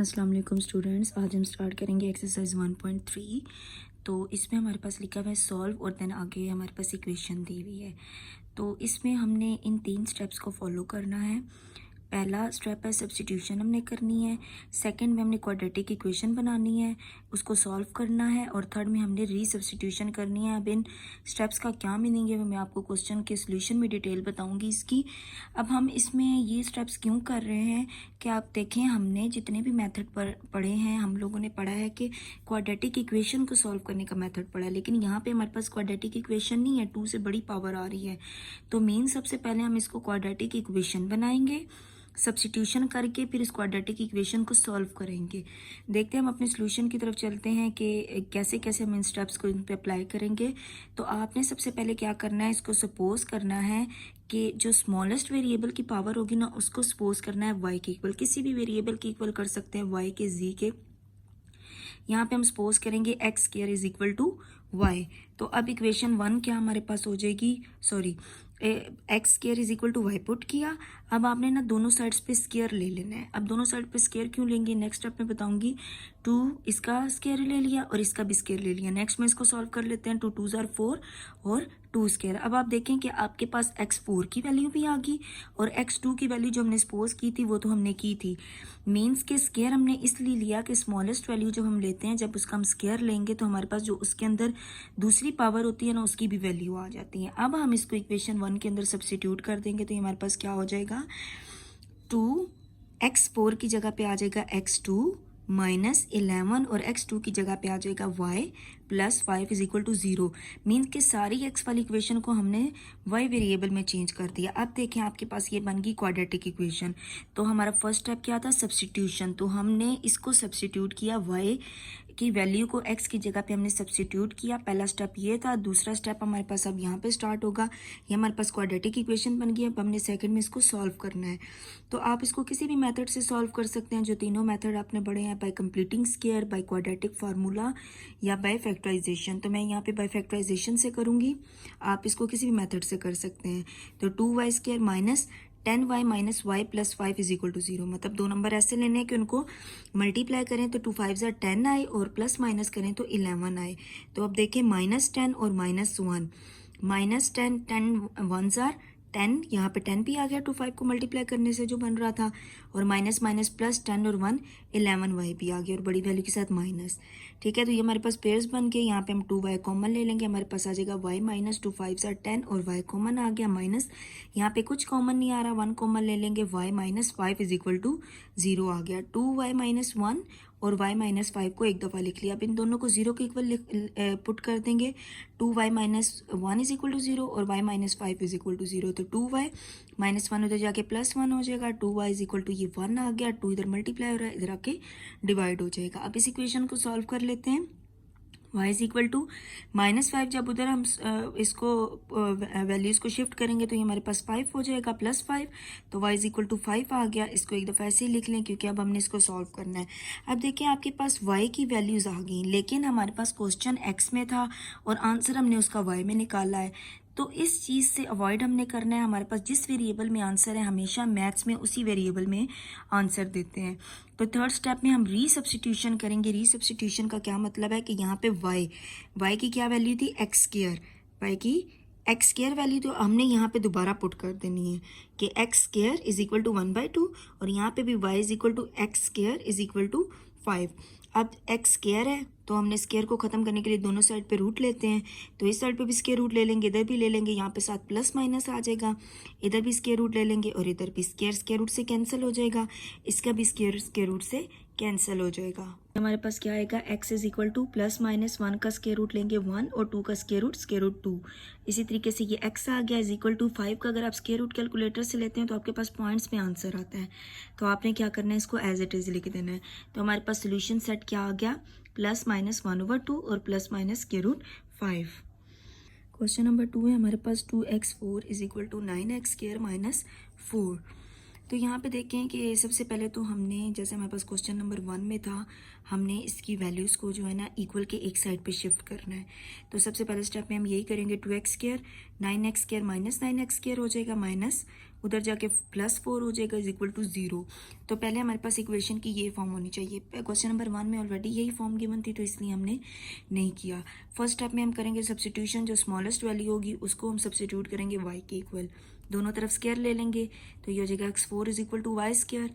अस्सलाम वालेकुम स्टूडेंट्स, आज हम स्टार्ट करेंगे एक्सरसाइज 1.3। तो इसमें हमारे पास लिखा हुआ है सॉल्व और देन आगे हमारे पास इक्वेशन दी हुई है। तो इसमें हमने इन 3 स्टेप्स को फॉलो करना है। पहला स्टेप है सब्स्टिट्यूशन हमने करनी है, सेकंड में हमने क्वाड्रेटिक इक्वेशन बनानी है, उसको सॉल्व करना है, और थर्ड में हमने रीसब्स्टिट्यूशन करनी है। अब इन स्टेप्स का क्या मीनिंग है वो मैं आपको क्वेश्चन के सोल्यूशन में डिटेल बताऊंगी इसकी। अब हम इसमें ये स्टेप्स क्यों कर रहे हैं कि आप देखें, हमने जितने भी मेथड पढ़े हैं, हम लोगों ने पढ़ा है कि क्वाड्रेटिक इक्वेशन को सॉल्व करने का मेथड पढ़ा है, लेकिन यहाँ पे हमारे पास क्वाड्रेटिक इक्वेशन नहीं है, 2 से बड़ी पावर आ रही है। तो मेन सबसे पहले हम इसको क्वाड्रेटिक इक्वेशन बनाएंगे, सब्स्टिट्यूशन करके फिर इस क्वाड्रेटिक इक्वेशन को सॉल्व करेंगे। देखते हैं हम अपने सॉल्यूशन की तरफ चलते हैं कि कैसे कैसे हम इन स्टेप्स को इन पे अप्लाई करेंगे। तो आपने सबसे पहले क्या करना है, इसको सपोज करना है कि जो स्मॉलेस्ट वेरिएबल की पावर होगी ना, उसको सपोज करना है y के इक्वल, किसी भी वेरिएबल के इक्वल कर सकते हैं, y के, z के। यहाँ पे हम सपोज करेंगे x square is equal to y. तो अब इक्वेशन 1 क्या हमारे पास हो जाएगी, sorry, x square is equal to y put किया। अब आपने ना दोनों साइड्स पे स्क्वायर ले लेना है। अब दोनों साइड पे स्क्वायर क्यों लेंगे, नेक्स्ट स्टेप में बताऊंगी। 2 इसका स्क्वायर ले लिया और इसका भी स्क्वायर ले लिया। नेक्स्ट में इसको सॉल्व कर लेते हैं। 2 2 आर 4 और 2 स्क्वायर। अब आप देखें कि आपके पास x4 की वैल्यू भी आ गई और x2 की वैल्यू जो हमने सपोज की थी वो तो हमने की थी। मीन्स के स्क्वायर हमने इसलिए लिया कि स्मॉलेस्ट वैल्यू जब हम लेते हैं, जब उसका हम स्क्वायर लेंगे तो हमारे पास जो उसके अंदर दूसरी पावर होती है ना, उसकी भी वैल्यू आ जाती है। अब हम इसको इक्वेशन 1 के अंदर सब्स्टिट्यूट कर देंगे तो हमारे पास क्या हो जाएगा, 2x4 की जगह पे आ जाएगा x2 माइनस 11 और x2 की जगह पे आ जाएगा y plus 5 is equal to 0। Means के सारी x वाली इक्वेशन को हमने y वेरिएबल में चेंज कर दिया। अब देखें आपके पास ये बन गई क्वाड्रेटिक इक्वेशन। तो हमारा फर्स्ट स्टेप क्या था, सब्स्टिट्यूशन। तो हमने इसको सब्स्टिट्यूट किया, y की वैल्यू को x की जगह पे हमने सब्स्टिट्यूट किया। पहला स्टेप ये था। दूसरा स्टेप हमारे पास अब यहाँ पे स्टार्ट होगा। ये हमारे पास क्वाड्रेटिक इक्वेशन बन गई। अब हमने सेकंड में इसको सॉल्व करना है। तो आप इसको किसी भी मेथड से सॉल्व कर सकते हैं, जो तीनों मेथड आपने पढ़े हैं, bye completing square, by quadratic formula या बाय फैक्टराइजेशन। तो मैं यहाँ पे बाय फैक्टराइजेशन से करूँगी, आप इसको किसी भी मेथड से कर सकते हैं। तो 2y square minus 10y minus y plus 5 is equal to 0। मतलब दो नंबर ऐसे लेने हैं कि उनको मल्टीप्लाई करें तो 2 5 10 आए और प्लस माइनस करें तो 11 आए। तो अब देखें -10 और -1, -10 10 1 आर 10, यहाँ पे 10 भी आ गया 2 5 को मल्टीप्लाई करने से जो बन रहा था, और माइनस माइनस प्लस 10 और 1 11 वाई भी आ गया और बड़ी वैल्यू के साथ माइनस। ठीक है, तो ये हमारे पास पेयर्स बन गए। यहाँ पे हम 2y कॉमन ले लेंगे, हमारे पास आ जाएगा y माइनस 2 5 10 और y कॉमन आ गया माइनस, यहाँ पे कुछ कॉमन नहीं आ रहा, 1 कॉमन ले लेंगे, y minus 5 is equal to 0 आ गया। 2y माइनस 1 और y माइनस 5 को एक दफ़ा लिख लिया। अब इन दोनों को 0 के इक्वल पुट कर देंगे। 2y minus 1 is equal to 0 और y minus 5 is equal to 0। तो 2y माइनस 1 उधर जाके प्लस 1 हो जाएगा। 2y इज इक्वल टू, ये 1 आ गया, 2 इधर मल्टीप्लाई हो रहा है, इधर आके डिवाइड हो जाएगा। अब इस इक्वेशन को सॉल्व कर लेते हैं। y इज इक्वल टू -5, जब उधर हम इसको वैल्यूज़ को शिफ्ट करेंगे तो ये हमारे पास 5 हो जाएगा प्लस 5। तो y इज इक्वल टू 5 आ गया। इसको एक दफ़ा ऐसे ही लिख लें क्योंकि अब हमने इसको सॉल्व करना है। अब देखिए आपके पास y की वैल्यूज़ आ गई, लेकिन हमारे पास क्वेश्चन x में था और आंसर हमने उसका y में निकाला है। तो इस चीज़ से अवॉइड हमने करना है। हमारे पास जिस वेरिएबल में आंसर है, हमेशा मैथ्स में उसी वेरिएबल में आंसर देते हैं। तो थर्ड स्टेप में हम रीसब्स्टिट्यूशन करेंगे। रीसब्स्टिट्यूशन का क्या मतलब है कि यहाँ पे y की क्या वैल्यू थी, एक्स स्क्वायर, y की एक्स स्क्वायर वैल्यू तो हमने यहाँ पे दोबारा पुट कर देनी है कि x square is equal to 1/2, और यहाँ पे भी y is equal to x square is equal to 5। अब एक्स स्क्वायर है तो हमने स्क्वायर को ख़त्म करने के लिए दोनों साइड पे रूट लेते हैं। तो इस साइड पे भी स्क्वायर रूट ले लेंगे, इधर भी ले लेंगे, यहाँ पे साथ प्लस माइनस आ जाएगा, इधर भी स्क्वायर रूट ले लेंगे और इधर भी स्क्वायर रूट से कैंसिल हो जाएगा, इसका भी स्क्वायर रूट से कैंसिल हो जाएगा। हमारे पास क्या आएगा, x is equal two plus minus 1 का स्क्वायर रूट लेंगे 1 और 2 का स्क्वायर रूट 2। इसी तरीके से ये x आ गया इज इक्वल टू 5 का अगर आप स्क्वायर रूट कैलकुलेटर से लेते हैं तो आपके पास पॉइंट्स में आंसर आता है। तो आपने क्या करना है, इसको एज इट इज लिख देना है। तो हमारे पास सोल्यूशन सेट क्या आ गया, प्लस माइनस 1/2 और plus minus square root 5। Question number 2 है हमारे पास 2x4 is equal to 9x square minus 4। तो यहाँ पे देखें कि सबसे पहले तो हमने, जैसे हमारे पास क्वेश्चन नंबर 1 में था, हमने इसकी वैल्यूज़ को जो है ना इक्वल के एक साइड पे शिफ्ट करना है। तो सबसे पहले स्टेप में हम यही करेंगे, 2x square 9x square minus 9x square हो जाएगा माइनस उधर जाके +4 हो जाएगा इज इक्वल टू 0। तो पहले हमारे पास इक्वेशन की ये फॉर्म होनी चाहिए। क्वेश्चन नंबर 1 में ऑलरेडी यही फॉर्म गिवन थी तो इसलिए हमने नहीं किया। फर्स्ट स्टेप में हम करेंगे सब्सटीट्यूशन, जो स्मॉलेस्ट वैल्यू होगी उसको हम सब्सटीट्यूट करेंगे y के इक्वल, दोनों तरफ स्क्वायर ले लेंगे तो ये हो जाएगा x4 is equal to y square.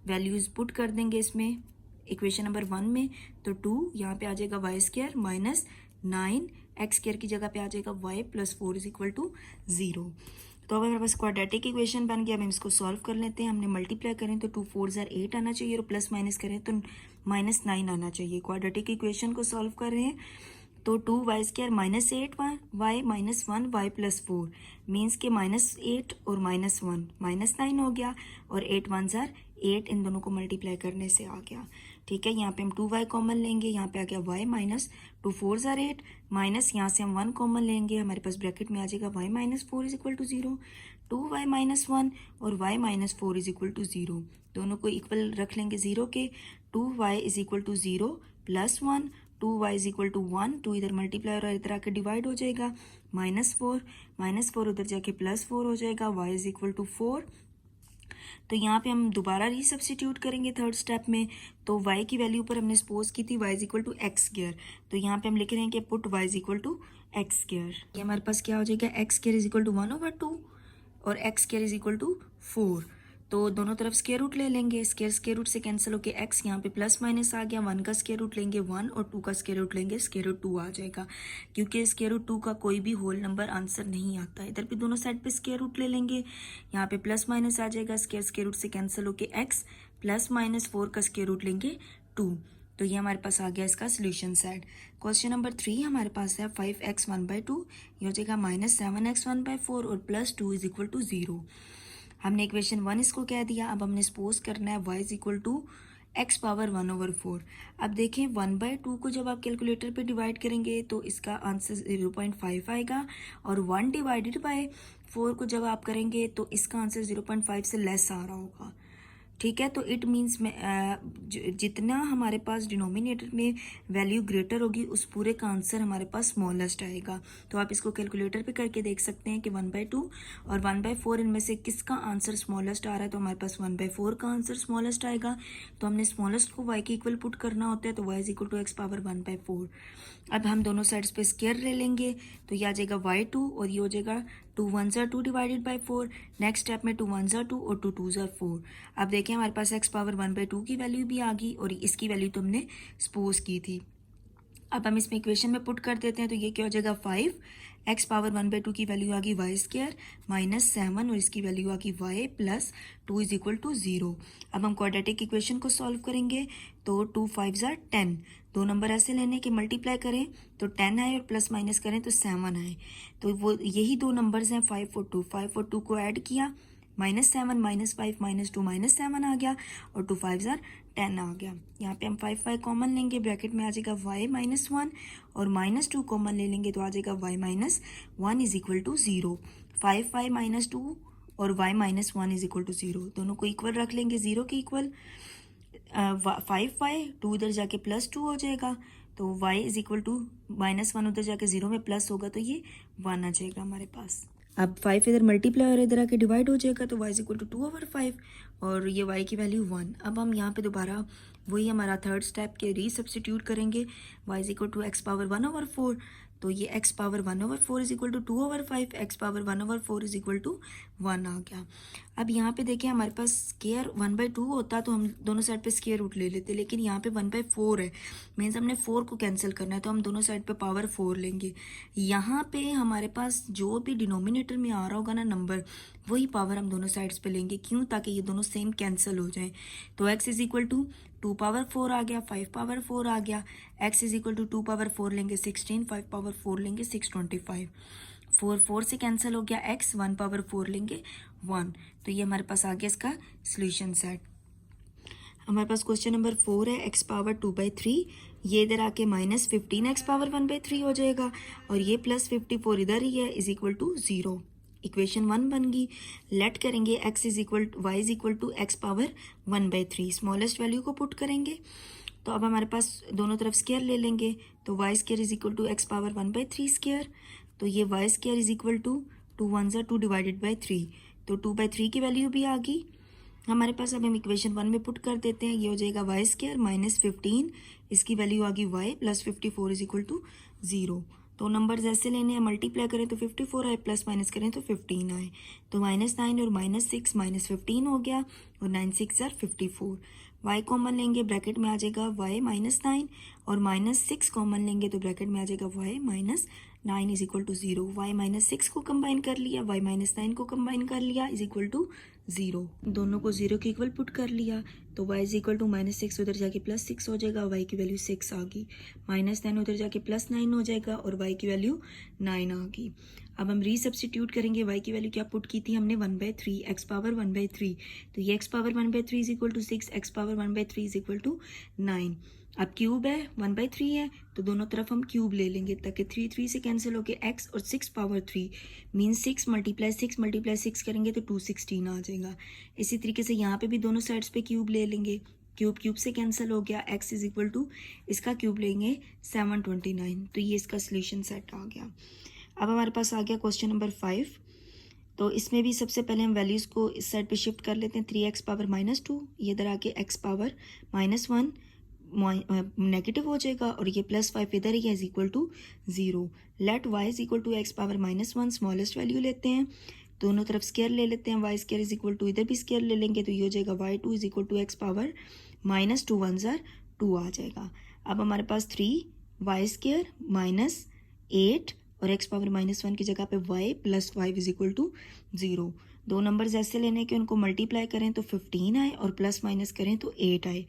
Values put कर देंगे इसमें इक्वेशन नंबर 1 में, तो 2 यहाँ पे आ जाएगा y square minus 9 x square की जगह पे आ जाएगा y plus 4 is equal to 0। तो अब हमारे पास क्वाड्रेटिक इक्वेशन बन गया। अब हम इसको सॉल्व कर लेते हैं। हमने मल्टीप्लाई करें तो 2 4 ज़ार 8 आना चाहिए और प्लस माइनस करें तो -9 आना चाहिए। क्वाड्रेटिक इक्वेशन को सॉल्व कर रहे हैं तो 2y square minus 8 y minus 1 y plus 4 means के -8 और -1 -9 हो गया और 8 1 ज़ार 8 इन दोनों को मल्टीप्लाई करने से आ गया। ठीक है, यहाँ पे हम 2y कॉमन लेंगे, यहाँ पे आ गया y माइनस 2 4 ज़ार 8 माइनस यहाँ से हम 1 कॉमन लेंगे, हमारे पास ब्रैकेट में आ जाएगा y minus 4 is equal to 0। 2y minus 1 और y minus 4 is equal to 0, दोनों को इक्वल रख लेंगे 0 के। 2y is equal to 0 plus 1, 2y is equal to 1, 2 इधर मल्टीप्लाई और इधर आके डिवाइड हो जाएगा, -4 उधर जाके +4 हो जाएगा, y इज इक्वल टू 4। तो यहाँ पे हम दोबारा रीसब्स्टिट्यूट करेंगे थर्ड स्टेप में। तो y की वैल्यू पर हमने सपोज की थी y is equal to x square, तो यहाँ पे हम लिख रहे हैं कि put y is equal to x square. ये हमारे पास क्या हो जाएगा, x square is equal to 1/2 और x square is equal to 4। तो दोनों तरफ स्क्वायर रूट ले लेंगे, स्क्वायर रूट से कैंसिल होके x यहाँ पे प्लस माइनस आ गया, 1 का स्क्वायर रूट लेंगे 1 और 2 का स्क्वायर रूट लेंगे स्क्वायर रूट 2 आ जाएगा। क्योंकि स्क्वायर रूट 2 का कोई भी होल नंबर आंसर नहीं आता। इधर भी दोनों साइड पे स्क्वायर रूट ले लेंगे, यहाँ पे प्लस माइनस आ जाएगा, स्क्वायर रूट से कैंसिल होके x प्लस माइनस 4 का स्क्वायर रूट लेंगे 2। तो ये हमारे पास आ गया इसका सोल्यूशन सेट। क्वेश्चन नंबर 3 हमारे पास है 5x 1/2, ये हो जाएगा -7x 1/4 और +2 इज इक्वल टू 0। हमने इक्वेशन 1 इसको कह दिया। अब हमने सपोज करना है y is equal to x power 1/4। अब देखें 1/2 को जब आप कैलकुलेटर पे डिवाइड करेंगे तो इसका आंसर 0.5 आएगा और 1 डिवाइडेड बाय 4 को जब आप करेंगे तो इसका आंसर 0.5 से लेस आ रहा होगा। ठीक है, तो इट मीन्स जितना हमारे पास डिनोमिनेटर में वैल्यू ग्रेटर होगी उस पूरे का आंसर हमारे पास स्मॉलेस्ट आएगा। तो आप इसको कैलकुलेटर पे करके देख सकते हैं कि 1/2 और 1/4 इनमें से किसका आंसर स्मॉलेस्ट आ रहा है। तो हमारे पास 1/4 का आंसर स्मॉलेस्ट आएगा। तो हमने स्मॉलेस्ट को y के इक्वल पुट करना होता है, तो y is equal to x power 1/4। अब हम दोनों साइड्स पे स्क्वायर ले लेंगे तो ये आ जाएगा y2 और ये हो जाएगा 2 1 ज़ार 2 डिवाइडेड बाई 4। नेक्स्ट स्टेप में 2 1 ज़ार 2 और 2 2 ज़ार 4। अब देखिए हमारे पास x पावर 1/2 की वैल्यू भी आ गई और इसकी वैल्यू तो हमने सपोज की थी। अब हम इसमें इक्वेशन में पुट कर देते हैं तो ये क्या हो जाएगा 5 x पावर 1/2 की वैल्यू आ गई y स्क्वायर -7 और इसकी वैल्यू आ गई y plus 2 is equal to 0। अब हम क्वाड्रेटिक इक्वेशन को सॉल्व करेंगे तो 2 5 ज़ार 10, दो नंबर ऐसे लेने के मल्टीप्लाई करें तो 10 आए और प्लस माइनस करें तो 7 आए। तो वो यही दो नंबर्स हैं 5 और 2 को ऐड किया, -7 -5 -2 -7 आ गया और 2 5 ज़ार 10 आ गया। यहाँ पे हम 5 कॉमन लेंगे, ब्रैकेट में आ जाएगा y -1 और -2 कॉमन ले लेंगे तो आ जाएगा y -1 इज इक्वल टू 0। 5 -2 और y -1 इज इक्वल टू 0, दोनों को इक्वल रख लेंगे 0 के इक्वल। 5 2 इधर जाके +2 हो जाएगा तो y इज इक्वल टू -1 उधर जाके 0 में प्लस होगा तो ये 1 आ जाएगा हमारे पास। अब 5 इधर मल्टीप्लाई और इधर आके डिवाइड हो जाएगा तो y इज इक्वल टू 2/5 और ये y की वैल्यू 1। अब हम यहाँ पे दोबारा वही हमारा थर्ड स्टेप के रीसब्स्टिट्यूट करेंगे, y is equal to x power 1/4। तो ये x power 1/4 is equal to 2/5, x power 1/4 is equal to 1 आ गया। अब यहाँ पे देखिए हमारे पास स्क्वायर 1/2 होता तो हम दोनों साइड पे स्क्वायर रूट ले लेते, लेकिन यहाँ पे 1/4 है, मीन्स हमने 4 को कैंसिल करना है तो हम दोनों साइड पे पावर 4 लेंगे। यहाँ पे हमारे पास जो भी डिनोमिनेटर में आ रहा होगा ना नंबर, वही पावर हम दोनों साइड्स पे लेंगे। क्यों? ताकि ये दोनों सेम कैंसिल हो जाए। तो x is equal to 2 power 4 आ गया, 5 पावर 4 आ गया, x is equal to 2 power 4 लेंगे 16, 5 पावर 4 लेंगे 625, 4 से कैंसिल हो गया, x 1 पावर 4 लेंगे 1। तो ये हमारे पास आ गया इसका सोल्यूशन सेट। हमारे पास क्वेश्चन नंबर 4 है x पावर 2/3, ये इधर आके -15x पावर 1/3 हो जाएगा और ये +54 इधर ही है इज इक्वल टू 0। इक्वेशन 1 बन गई। लेट करेंगे y is equal to x power 1/3, smallest value को पुट करेंगे तो अब हमारे पास दोनों तरफ स्क्वायर ले लेंगे तो y square is equal to x power 1/3 square. तो ये y square is equal to 2 1 ज़ार 2 डिवाइडेड बाई 3, तो 2/3 की वैल्यू भी आ गई हमारे पास। अब हम इक्वेशन 1 में पुट कर देते हैं, ये हो जाएगा वाई स्क्वायर माइनस 15, इसकी वैल्यू आ गई y plus 54 is equal to 0। तो नंबर्स ऐसे लेने हैं, मल्टीप्लाई करें तो 54 आए, प्लस माइनस करें तो 15 आए। तो -9 और -6 -15 हो गया, और 9 6 आर 54। y कॉमन लेंगे, ब्रैकेट में आ जाएगा y -9, और -6 कॉमन लेंगे तो ब्रैकेट में आ जाएगा y -9 is equal to 0। y -6 को कंबाइन कर लिया, y -9 को कंबाइन कर लिया इज इक्वल टू 0। दोनों को 0 के इक्वल पुट कर लिया, तो y इज इक्वल टू -6 उधर जाके +6 हो जाएगा, y की वैल्यू 6 आ गई। -9 उधर जाके +9 हो जाएगा, और y की वैल्यू 9 आ गई। अब हम रीसब्स्टिट्यूट करेंगे, y की वैल्यू क्या पुट की थी हमने 1/3, x पावर 1/3, तो ये x power 1/3 is equal to 6, x power 1/3 is equal to 9। अब क्यूब है, 1/3 है, तो दोनों तरफ हम क्यूब ले लेंगे ताकि 3 3 से कैंसिल होके x और 6 पावर 3 मीन 6 × 6 करेंगे तो 216 आ जाएगा। इसी तरीके से यहाँ पे भी दोनों साइड्स पे क्यूब ले लेंगे, क्यूब क्यूब से कैंसिल हो गया, x इज इक्वल टू इसका क्यूब लेंगे 729, तो ये इसका सोल्यूशन सेट आ गया। अब हमारे पास आ गया क्वेश्चन नंबर 5। तो इसमें भी सबसे पहले हम वैल्यूज़ को इस साइड पे शिफ्ट कर लेते हैं। 3x पावर -2, ये इधर आके x पावर -1 नेगेटिव हो जाएगा, और ये +5 इधर ही है is equal to 0। Let y is equal to x power -1 smallest value लेते हैं, दोनों तरफ स्केयर ले लेते हैं, y square is equal to इधर भी स्केयर ले लेंगे, तो ये हो जाएगा y2 is equal to x power -2 1 ज़ार 2 आ जाएगा। अब हमारे पास 3y स्केयर -8 और x पावर -1 की जगह पे y plus 5 is equal to 0। दो नंबर्स ऐसे लेने कि उनको मल्टीप्लाई करें तो 15 आए, और प्लस माइनस करें तो 8 आए।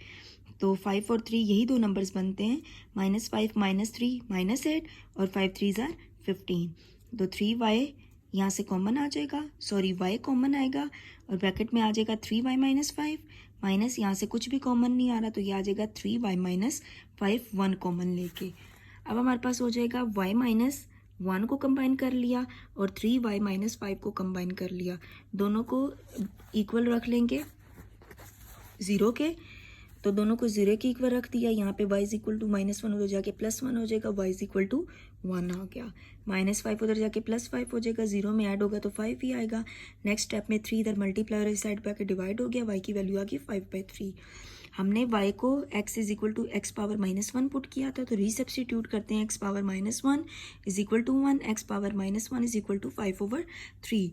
तो 5 और 3 यही दो नंबर्स बनते हैं, -5 -3 -8, और 5 3 ज़ार 15। तो 3y यहाँ से कॉमन आ जाएगा, सॉरी y कॉमन आएगा, और ब्रैकेट में आ जाएगा 3y -5, माइनस यहाँ से कुछ भी कॉमन नहीं आ रहा, तो ये आ जाएगा 3y -5 1 कॉमन लेके। अब हमारे पास हो जाएगा y -1 को कंबाइन कर लिया और 3y -5 को कंबाइन कर लिया, दोनों को इक्वल रख लेंगे 0 के, तो दोनों को 0 के इक्वल रख दिया। यहाँ पे y इज इक्वल टू -1 उधर जाके +1 हो जाएगा, y इज इक्वल टू 1 आ गया। -5 उधर जाके +5 हो जाएगा, 0 में ऐड होगा तो 5 ही आएगा। नेक्स्ट स्टेप में 3 इधर मल्टीप्लाई और इस साइड पे आके डिवाइड हो गया, y की वैल्यू आ गई 5/3। हमने y को x is equal to x power -1 put किया था, तो रीसब्स्टिट्यूट करते हैं, x power -1 is equal to 1, x power -1 is equal to 5/3।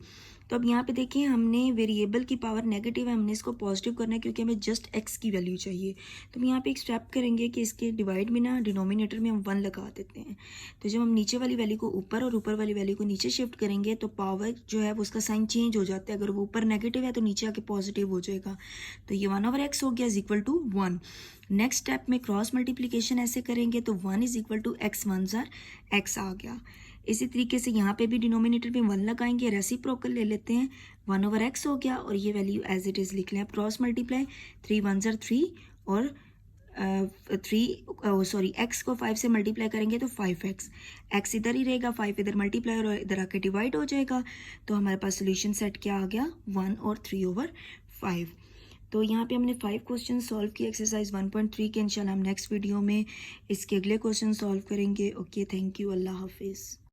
तो अब यहाँ पे देखिए हमने वेरिएबल की पावर नेगेटिव है, हमने इसको पॉजिटिव करना है क्योंकि हमें जस्ट x की वैल्यू चाहिए। तो हम यहाँ पे एक स्टेप करेंगे कि इसके डिवाइड में ना डिनोमिनेटर में हम 1 लगा देते हैं। तो जब हम नीचे वाली वैल्यू को ऊपर और ऊपर वाली वैल्यू को नीचे शिफ्ट करेंगे तो पावर जो है वो उसका साइन चेंज हो जाता है, अगर वो ऊपर नेगेटिव है तो नीचे आके पॉजिटिव हो जाएगा। तो ये 1/x हो गया is equal to 1। Next step में क्रॉस मल्टीप्लीकेशन ऐसे करेंगे तो 1 इज इक्वल टू x 1 ज़ार x आ गया। इसी तरीके से यहाँ पे भी डिनोमिनेटर में 1 लगाएंगे, रेसिप्रोकल ले लेते हैं, 1/x हो गया और ये वैल्यू एज इट इज़ लिख लें। क्रॉस मल्टीप्लाई 3 1 ज़ार 3 और x को 5 से मल्टीप्लाई करेंगे तो 5x, x इधर ही रहेगा, 5 इधर मल्टीप्लाई और इधर आके डिवाइड हो जाएगा। तो हमारे पास सोल्यूशन सेट क्या आ गया 1 और 3/5। तो यहाँ पे हमने 5 क्वेश्चन सॉल्व किए एक्सरसाइज 1.3 के। इंशाल्लाह हम नेक्स्ट वीडियो में इसके अगले क्वेश्चन सॉल्व करेंगे। ओके, थैंक यू, अल्लाह हाफिज़।